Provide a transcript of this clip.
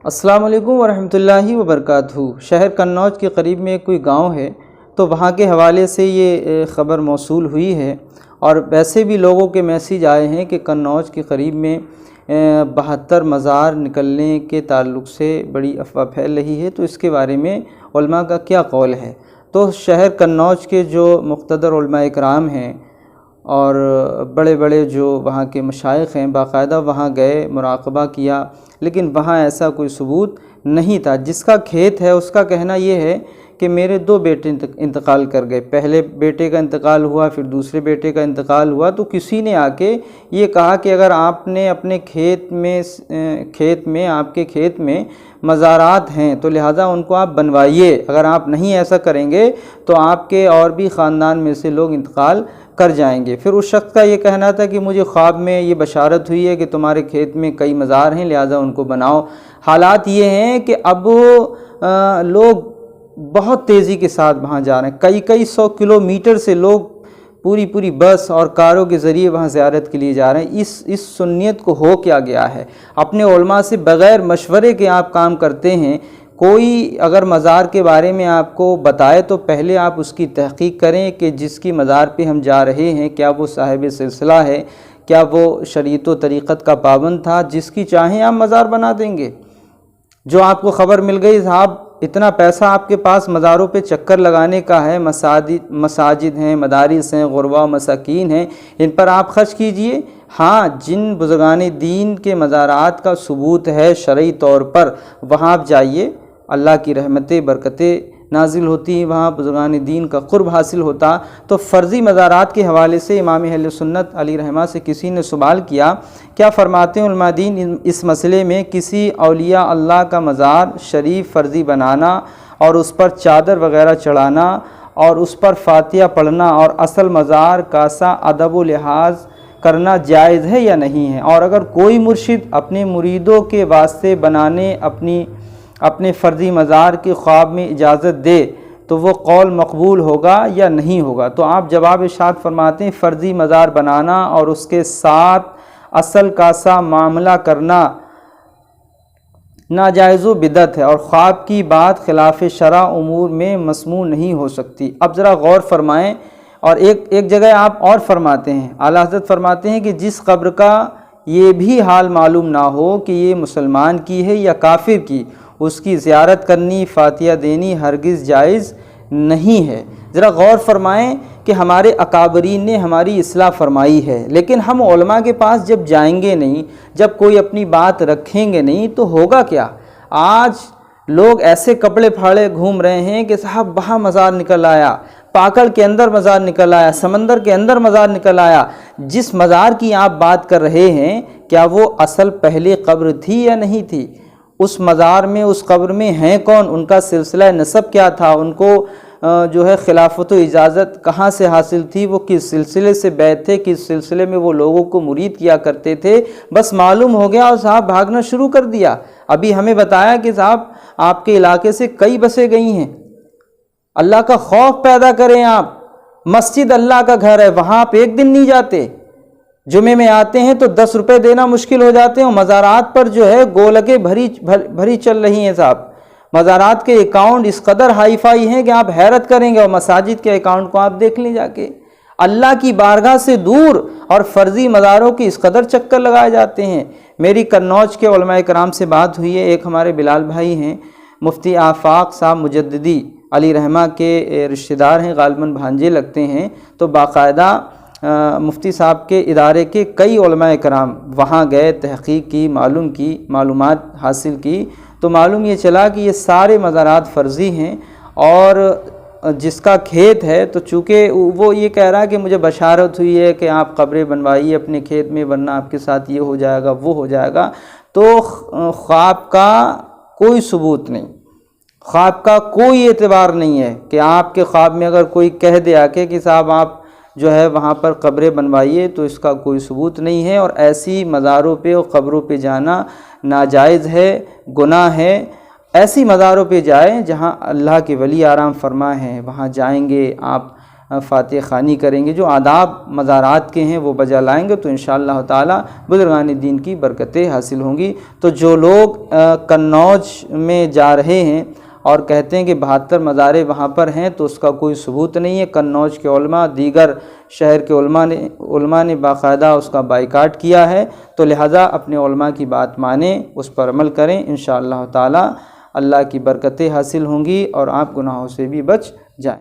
السلام علیکم ورحمۃ اللہ وبرکاتہ۔ شہر قنوج کے قریب میں کوئی گاؤں ہے، تو وہاں کے حوالے سے یہ خبر موصول ہوئی ہے، اور ویسے بھی لوگوں کے میسیج آئے ہیں کہ قنوج کے قریب میں 72 مزار نکلنے کے تعلق سے بڑی افواہ پھیل رہی ہے۔ تو اس کے بارے میں علماء کا کیا قول ہے؟ تو شہر قنوج کے جو مقتدر علماء اکرام ہیں اور بڑے بڑے جو وہاں کے مشائخ ہیں، باقاعدہ وہاں گئے، مراقبہ کیا، لیکن وہاں ایسا کوئی ثبوت نہیں تھا۔ جس کا کھیت ہے اس کا کہنا یہ ہے کہ میرے 2 بیٹے انتقال کر گئے، پہلے بیٹے کا انتقال ہوا، پھر دوسرے بیٹے کا انتقال ہوا، تو کسی نے آ کے یہ کہا کہ اگر آپ نے اپنے کھیت میں آپ کے کھیت میں مزارات ہیں تو لہٰذا ان کو آپ بنوائیے، اگر آپ نہیں ایسا کریں گے تو آپ کے اور بھی خاندان میں سے لوگ انتقال کر جائیں گے۔ پھر اس شخص کا یہ کہنا تھا کہ مجھے خواب میں یہ بشارت ہوئی ہے کہ تمہارے کھیت میں کئی مزار ہیں، لہٰذا ان کو بناؤ۔ حالات یہ ہیں کہ اب لوگ بہت تیزی کے ساتھ وہاں جا رہے ہیں، کئی 100 کلومیٹر سے لوگ پوری بس اور کاروں کے ذریعے وہاں زیارت کے لیے جا رہے ہیں۔ اس سنیت کو ہو کیا گیا ہے؟ اپنے علماء سے بغیر مشورے کے آپ کام کرتے ہیں۔ کوئی اگر مزار کے بارے میں آپ کو بتائے تو پہلے آپ اس کی تحقیق کریں کہ جس کی مزار پہ ہم جا رہے ہیں کیا وہ صاحب سلسلہ ہے، کیا وہ شریعت و طریقت کا پابند تھا؟ جس کی چاہیں آپ مزار بنا دیں گے۔ جو آپ کو خبر مل گئی صاحب اتنا پیسہ آپ کے پاس مزاروں پہ چکر لگانے کا ہے، مساجد ہیں، مدارس ہیں، غربا و مساکین ہیں، ان پر آپ خرچ کیجئے۔ ہاں، جن بزرگان دین کے مزارات کا ثبوت ہے شرعی طور پر، وہاں آپ جائیے، اللہ کی رحمتیں برکتیں نازل ہوتی ہیں، وہاں بزرگان دین کا قرب حاصل ہوتا۔ تو فرضی مزارات کے حوالے سے امام اہل سنت علی رحمہ سے کسی نے سوال کیا، کیا فرماتے ہیں علماء دین اس مسئلے میں؟ کسی اولیاء اللہ کا مزار شریف فرضی بنانا اور اس پر چادر وغیرہ چڑھانا اور اس پر فاتحہ پڑھنا اور اصل مزار کا سا ادب و لحاظ کرنا جائز ہے یا نہیں ہے؟ اور اگر کوئی مرشد اپنے مریدوں کے واسطے بنانے اپنے فرضی مزار کے خواب میں اجازت دے تو وہ قول مقبول ہوگا یا نہیں ہوگا؟ تو آپ جواب ارشاد فرماتے ہیں فرضی مزار بنانا اور اس کے ساتھ اصل کا سا معاملہ کرنا ناجائز و بدعت ہے، اور خواب کی بات خلاف شرع امور میں مسموع نہیں ہو سکتی۔ اب ذرا غور فرمائیں، اور ایک جگہ آپ اور فرماتے ہیں، اعلیٰ حضرت فرماتے ہیں کہ جس قبر کا یہ بھی حال معلوم نہ ہو کہ یہ مسلمان کی ہے یا کافر کی، اس کی زیارت کرنی، فاتحہ دینی ہرگز جائز نہیں ہے۔ ذرا غور فرمائیں کہ ہمارے اکابرین نے ہماری اصلاح فرمائی ہے، لیکن ہم علماء کے پاس جب جائیں گے نہیں، جب کوئی اپنی بات رکھیں گے نہیں، تو ہوگا کیا؟ آج لوگ ایسے کپڑے پھاڑے گھوم رہے ہیں کہ صاحب وہاں مزار نکل آیا، پاکڑ کے اندر مزار نکل آیا، سمندر کے اندر مزار نکل آیا۔ جس مزار کی آپ بات کر رہے ہیں، کیا وہ اصل پہلے قبر تھی یا نہیں تھی؟ اس مزار میں، اس قبر میں ہیں کون؟ ان کا سلسلہ نسب کیا تھا؟ ان کو جو ہے خلافت و اجازت کہاں سے حاصل تھی؟ وہ کس سلسلے سے بیعت تھے؟ کس سلسلے میں وہ لوگوں کو مرید کیا کرتے تھے؟ بس معلوم ہو گیا اور صاحب بھاگنا شروع کر دیا۔ ابھی ہمیں بتایا کہ صاحب آپ کے علاقے سے کئی بسیں گئی ہیں۔ اللہ کا خوف پیدا کریں آپ۔ مسجد اللہ کا گھر ہے، وہاں آپ ایک دن نہیں جاتے، جمعے میں آتے ہیں تو 10 روپے دینا مشکل ہو جاتے ہیں۔ مزارات پر جو ہے گولکیں بھری چل رہی ہیں صاحب۔ مزارات کے اکاؤنٹ اس قدر ہائی فائی ہیں کہ آپ حیرت کریں گے، اور مساجد کے اکاؤنٹ کو آپ دیکھ لیں جا کے۔ اللہ کی بارگاہ سے دور اور فرضی مزاروں کی اس قدر چکر لگائے جاتے ہیں۔ میری قنوج کے علماء کرام سے بات ہوئی ہے، ایک ہمارے بلال بھائی ہیں، مفتی آفاق صاحب مجددی علی رحمہ کے رشتہ دار ہیں، غالباً بھانجے لگتے ہیں، تو باقاعدہ مفتی صاحب کے ادارے کے کئی علماء کرام وہاں گئے، تحقیق کی، معلومات حاصل کی، تو معلوم یہ چلا کہ یہ سارے مزارات فرضی ہیں، اور جس کا کھیت ہے تو چونکہ وہ یہ کہہ رہا ہے کہ مجھے بشارت ہوئی ہے کہ آپ قبریں بنوائیے اپنے کھیت میں، ورنہ آپ کے ساتھ یہ ہو جائے گا، وہ ہو جائے گا، تو خواب کا کوئی ثبوت نہیں، خواب کا کوئی اعتبار نہیں ہے کہ آپ کے خواب میں اگر کوئی کہہ دے آ کے کہ صاحب آپ جو ہے وہاں پر قبریں بنوائیے، تو اس کا کوئی ثبوت نہیں ہے، اور ایسی مزاروں پہ اور قبروں پہ جانا ناجائز ہے، گناہ ہے۔ ایسی مزاروں پہ جائیں جہاں اللہ کے ولی آرام فرما ہیں، وہاں جائیں گے آپ فاتح خوانی کریں گے، جو آداب مزارات کے ہیں وہ بجا لائیں گے، تو انشاءاللہ تعالی بزرگان دین کی برکتیں حاصل ہوں گی۔ تو جو لوگ قنوج میں جا رہے ہیں اور کہتے ہیں کہ 72 مزاریں وہاں پر ہیں، تو اس کا کوئی ثبوت نہیں ہے۔ قنوج کے علماء، دیگر شہر کے علماء نے باقاعدہ اس کا بائیکاٹ کیا ہے، تو لہٰذا اپنے علماء کی بات مانیں، اس پر عمل کریں، انشاءاللہ تعالی اللہ کی برکتیں حاصل ہوں گی اور آپ گناہوں سے بھی بچ